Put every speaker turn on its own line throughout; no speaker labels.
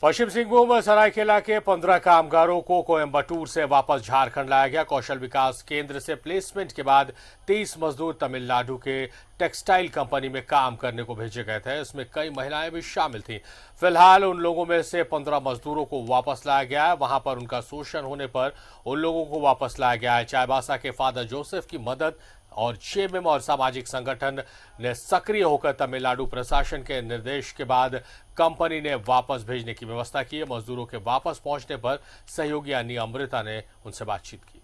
पश्चिम सिंहभूम सरायकेला के 15 कामगारों को कोयम्बटूर से वापस झारखंड लाया गया। कौशल विकास केंद्र से प्लेसमेंट के बाद 30 मजदूर तमिलनाडु के टेक्सटाइल कंपनी में काम करने को भेजे गए थे। इसमें कई महिलाएं भी शामिल थीं। फिलहाल उन लोगों में से 15 मजदूरों को वापस लाया गया है। वहां पर उनका शोषण होने पर उन लोगों को वापस लाया गया है। चाईबासा के फादर जोसेफ की मदद और जेएमएम और सामाजिक संगठन ने सक्रिय होकर तमिलनाडु प्रशासन के निर्देश के बाद कंपनी ने वापस भेजने की व्यवस्था की है। मजदूरों के वापस पहुंचने पर सहयोगी अन्नी अमृता ने उनसे बातचीत की।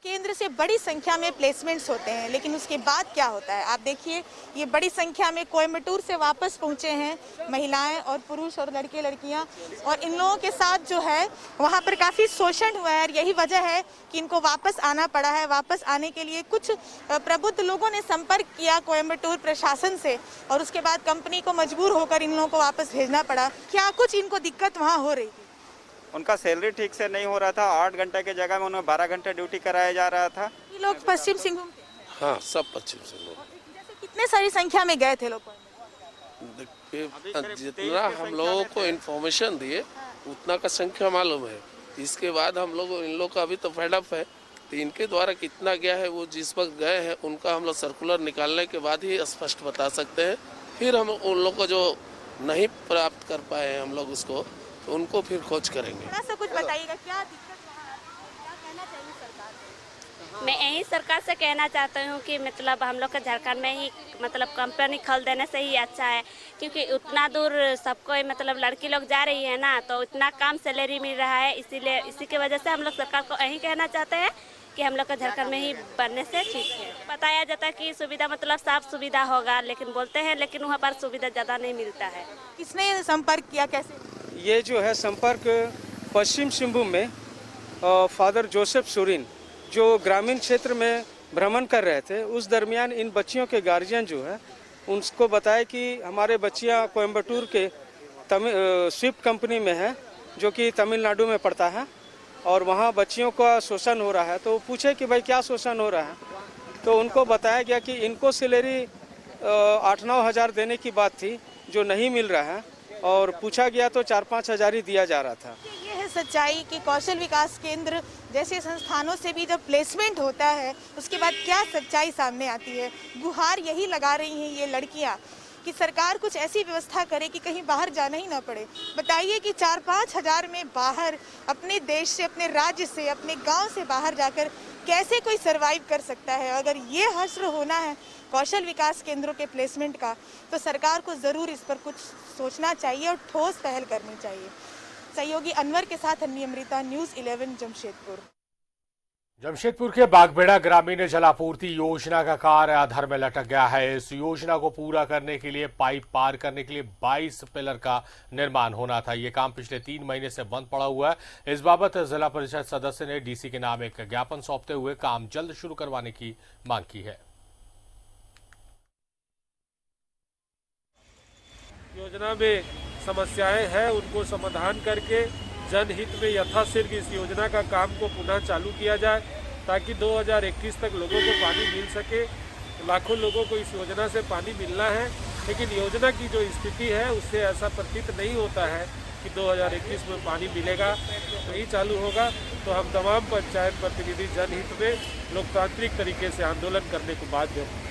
केंद्र से बड़ी संख्या में प्लेसमेंट्स होते हैं, लेकिन उसके बाद क्या होता है आप देखिए। ये बड़ी संख्या में कोयम्बटूर से वापस पहुंचे हैं महिलाएं और पुरुष और लड़के लड़कियां, और इन लोगों के साथ जो है वहां पर काफ़ी शोषण हुआ है और यही वजह है कि इनको वापस आना पड़ा है। वापस आने के लिए कुछ प्रबुद्ध लोगों ने संपर्क किया कोयम्बटूर प्रशासन से और उसके बाद कंपनी को मजबूर होकर इन लोगों को वापस भेजना पड़ा। क्या कुछ इनको दिक्कत वहाँ हो रही थी?
उनका सैलरी ठीक से नहीं हो रहा था। 8 घंटे की जगह में उन्हें 12 घंटे ड्यूटी कराया जा रहा था।
ये लोग पश्चिम सिंहभूम के?
हाँ, सब पश्चिम सिंहभूम।
जैसे कितने सारी संख्या में गए थे लोग?
जितना हम लोगों को इन्फॉर्मेशन दिए उतना का संख्या मालूम है। इसके बाद हम लोग इन लोग का अभी तो फेडअप है, तो इनके द्वारा कितना गया है वो जिस वक्त गए हैं उनका हम लोग सर्कुलर निकालने के बाद ही स्पष्ट बता सकते हैं। फिर हम उन लोग को जो नहीं प्राप्त कर पाए हैं हम लोग उसको, तो उनको फिर खोज करेंगे।
थोड़ा सा कुछ बताइएगा, क्या दिक्कत वहाँ आती है? क्या कहना चाहिए सरकार को?
मैं यही सरकार से कहना चाहती हूँ कि मतलब हम लोग के झारखंड में ही मतलब कंपनी खोल देने से ही अच्छा है, क्योंकि उतना दूर सबको मतलब लड़की लोग जा रही है ना, तो इतना कम सैलरी मिल रहा है। इसीलिए इसी की वजह से हम लोग सरकार को यही कहना चाहते हैं कि हम लोग का झारखंड में ही बनने से ठीक है। बताया जाता है कि सुविधा मतलब साफ सुविधा होगा, लेकिन बोलते हैं लेकिन वहाँ पर सुविधा ज़्यादा नहीं मिलता है।
किसने संपर्क किया, कैसे?
ये जो है संपर्क पश्चिम सिंहभूम में फादर जोसेफ सुरीन जो ग्रामीण क्षेत्र में भ्रमण कर रहे थे, उस दरमियान इन बच्चियों के गार्जियन जो है उनको बताया कि हमारे बच्चियां कोयम्बटूर के स्विफ्ट कंपनी में है जो कि तमिलनाडु में पड़ता है और वहाँ बच्चियों का शोषण हो रहा है। तो पूछे कि भाई क्या शोषण हो रहा है, तो उनको बताया गया कि इनको सैलरी 8-9 हज़ार देने की बात थी जो नहीं मिल रहा है, और पूछा गया तो 4-5 हज़ार ही दिया जा रहा था।
ये है सच्चाई कि कौशल विकास केंद्र जैसे संस्थानों से भी जब प्लेसमेंट होता है उसके बाद क्या सच्चाई सामने आती है। गुहार यही लगा रही हैं ये लड़कियां कि सरकार कुछ ऐसी व्यवस्था करे कि कहीं बाहर जाना ही ना पड़े। बताइए कि 4-5 हज़ार में बाहर अपने देश से, अपने राज्य से, अपने गाँव से बाहर जाकर कैसे कोई सर्वाइव कर सकता है। अगर ये हश्र होना है कौशल विकास केंद्रों के प्लेसमेंट का, तो सरकार को ज़रूर इस पर कुछ सोचना चाहिए और ठोस पहल करनी चाहिए। सहयोगी अनवर के साथ अन्नी अमृता, न्यूज़ 11
जमशेदपुर के बागबेड़ा ग्रामीण जलापूर्ति योजना का कार्य अधर में लटक गया है। इस योजना को पूरा करने के लिए पाइप पार करने के लिए 22 पिलर का निर्माण होना था। ये काम पिछले 3 महीने से बंद पड़ा हुआ है। इस बाबत जिला परिषद सदस्य ने डीसी के नाम एक ज्ञापन सौंपते हुए काम जल्द शुरू करवाने की मांग की है।
योजना में समस्याएं हैं, उनको समाधान करके जनहित में यथाशीघ्र इस योजना का काम को पुनः चालू किया जाए ताकि 2021 तक लोगों को पानी मिल सके। लाखों लोगों को इस योजना से पानी मिलना है, लेकिन योजना की जो स्थिति है उससे ऐसा प्रतीत नहीं होता है कि 2021 में पानी मिलेगा। नहीं चालू होगा तो हम तमाम पंचायत प्रतिनिधि जनहित में लोकतांत्रिक तरीके से आंदोलन करने को बाध्य होंगे।